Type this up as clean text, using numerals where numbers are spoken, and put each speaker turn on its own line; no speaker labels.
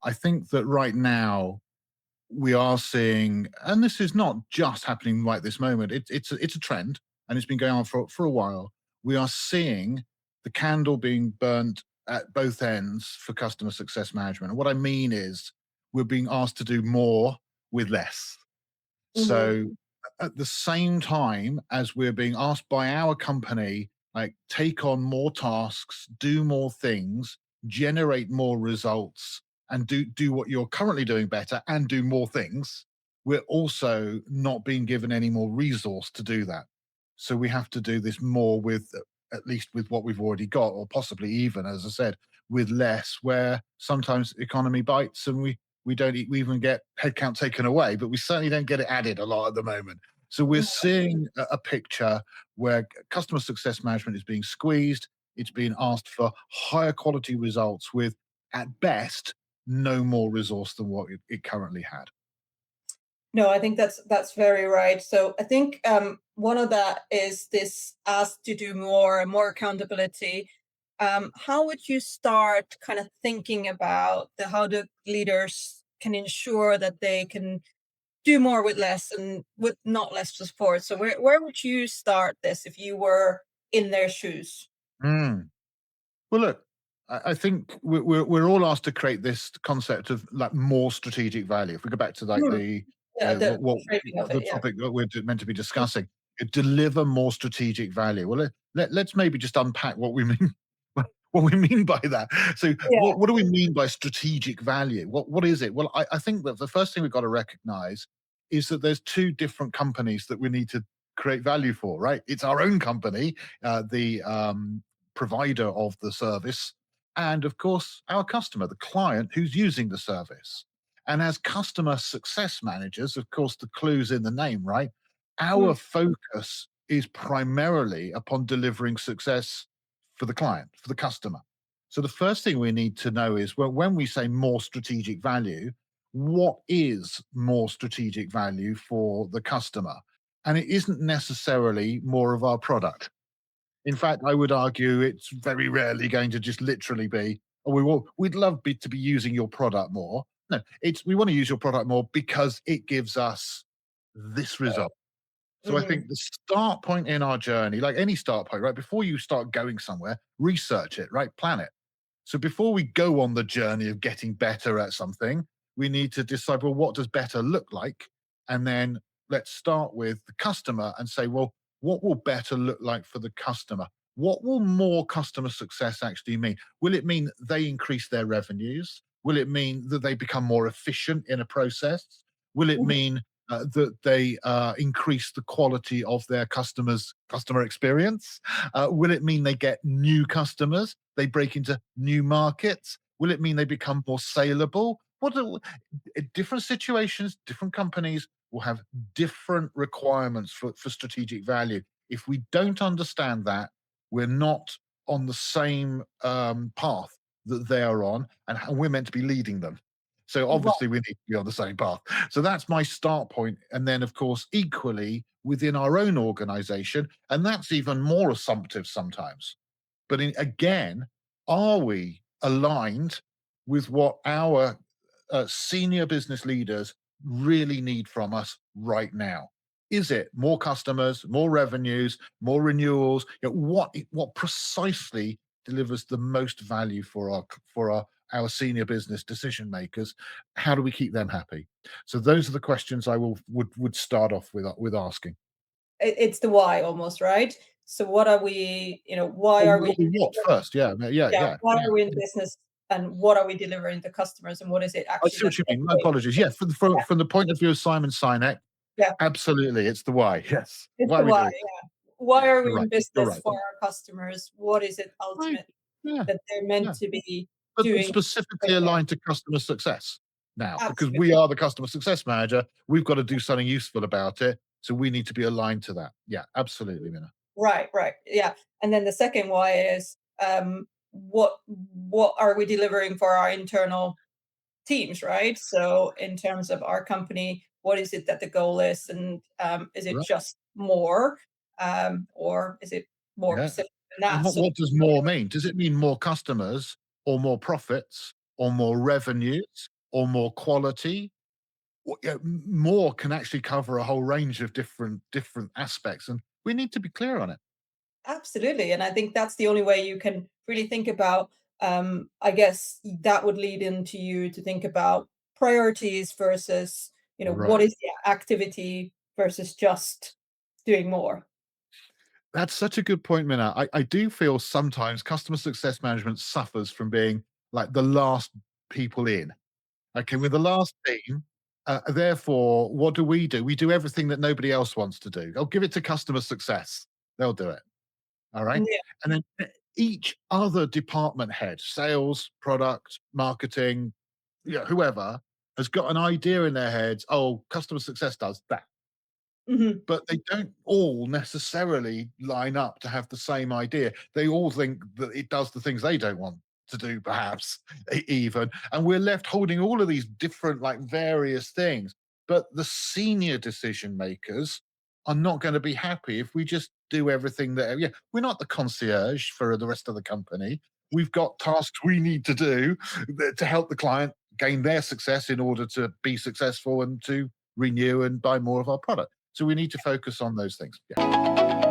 I think that right now we are seeing, and this is not just happening right this moment. It's a trend, and it's been going on for a while. We are seeing the candle being burnt at both ends for customer success management. And what I mean is, we're being asked to do more with less.
Mhm.
So at the same time as we're being asked by our company, like take on more tasks, do more things, generate more results, and do what you're currently doing better and do more things, we're also not being given any more resource to do that. So we have to do this more with at least with what we've already got, or possibly even, as I said, with less, where sometimes economy bites and we even get headcount taken away, but we certainly don't get it added a lot at the moment. So we're seeing a picture where customer success management is being squeezed. It's being asked for higher quality results with, at best, no more resource than what it currently had.
No, I think that's very right. So I think one of that is this ask to do more and more accountability. How would you start kind of thinking about how the leaders can ensure that they can do more with less and with not less support? So where would you start this if you were in their shoes?
Mm. Well, look, I think we're all asked to create this concept of like more strategic value. If we go back to like
Mm,
the
yeah,
what
the framing of
the
it. Yeah.
topic that we're meant to be discussing, deliver more strategic value. Well, let's maybe just unpack what we mean. What we mean by that. So,
Yeah.
what do we mean by strategic value? What is it? Well, I think that the first thing we've got to recognize is that there's two different companies that we need to create value for. Right? It's our own company, the provider of the service, and of course, our customer, the client who's using the service. And as customer success managers, of course, the clue's in the name, right?
Mm,
Our focus is primarily upon delivering success for the client, for the customer. So the first thing we need to know is, well, when we say more strategic value, what is more strategic value for the customer? And it isn't necessarily more of our product. In fact, I would argue it's very rarely going to just literally be, "Oh, we'd love to be using your product more." No, it's we want to use your product more because it gives us this result. So I
mhm.
think the start point in our journey, like any start point, right? Before you start going somewhere, research it, right? Plan it. So before we go on the journey of getting better at something, we need to decide, well, what does better look like? And then let's start with the customer and say, well, what will better look like for the customer? What will more customer success actually mean? Will it mean they increase their revenues? Will it mean that they become more efficient in a process? Will it mean that they increase the quality of their customer experience? Will it mean they get new customers? They break into new markets? Will it mean they become more saleable? Different situations, different companies will have different requirements for strategic value. If we don't understand that, we're not on the same path that they are on, and we're meant to be leading them. So obviously, we need to be on the same path. So that's my start point. And then, of course, equally within our own organization, and that's even more assumptive sometimes. But again, are we aligned with what our senior business leaders really need from us right now? Is it more customers, more revenues, more renewals? What precisely delivers the most value for our senior business decision makers? How do we keep them happy? So those are the questions I would start off with asking.
It's the why almost, right? So what are we, why are we
What, what first? Yeah, yeah,
yeah,
yeah,
why
yeah.
are we in business and what are we delivering to customers and what is it
I
actually
see
that
what you
they're
mean. My
doing?
apologies. Yeah,
Yeah,
from the point of view of Simon Sinek,
yeah.
absolutely, it's the why. Yes.
It's
Why
the
are we
why,
doing it?
yeah. Why
Yeah,
are
you're
we
right.
in
You're
business
right.
for our customers? What is it
Right.
ultimate
Yeah,
that they're meant
yeah.
to be
But
doing
specifically
right there?
aligned to customer success now, because we
Absolutely.
are the customer success manager. We've got to do something useful about it. So we need to be aligned to that. Yeah, absolutely, Mina.
Right, right. Yeah. And then the second why is what are we delivering for our internal teams, right? So in terms of our company, what is it that the goal is, and is it
Right.
just more, or is it more
Yeah.
specific than
And
that? So
what does more mean? Does it mean more customers or more profits or more revenues? or more quality, more can actually cover a whole range of different aspects, and we need to be clear on it.
Absolutely. And I think that's the only way you can really think about, I guess that would lead into you to think about priorities versus, what
Right.
is the activity versus just doing more.
That's such a good point, Minna. I do feel sometimes customer success management suffers from being like the last people in. Okay, we're the last team. Therefore, what do? We do everything that nobody else wants to do. I'll give it to customer success. They'll do it. All right.
Yeah.
And then each other department head, sales, product, marketing, whoever, has got an idea in their heads. Oh, customer success does that,
Mhm.
but they don't all necessarily line up to have the same idea. They all think that it does the things they don't want to do, perhaps even. And we're left holding all of these different, like various things. But the senior decision makers are not going to be happy if we just do everything that, yeah, we're not the concierge for the rest of the company. We've got tasks we need to do to help the client gain their success in order to be successful and to renew and buy more of our product. So we need to focus on those things. Yeah.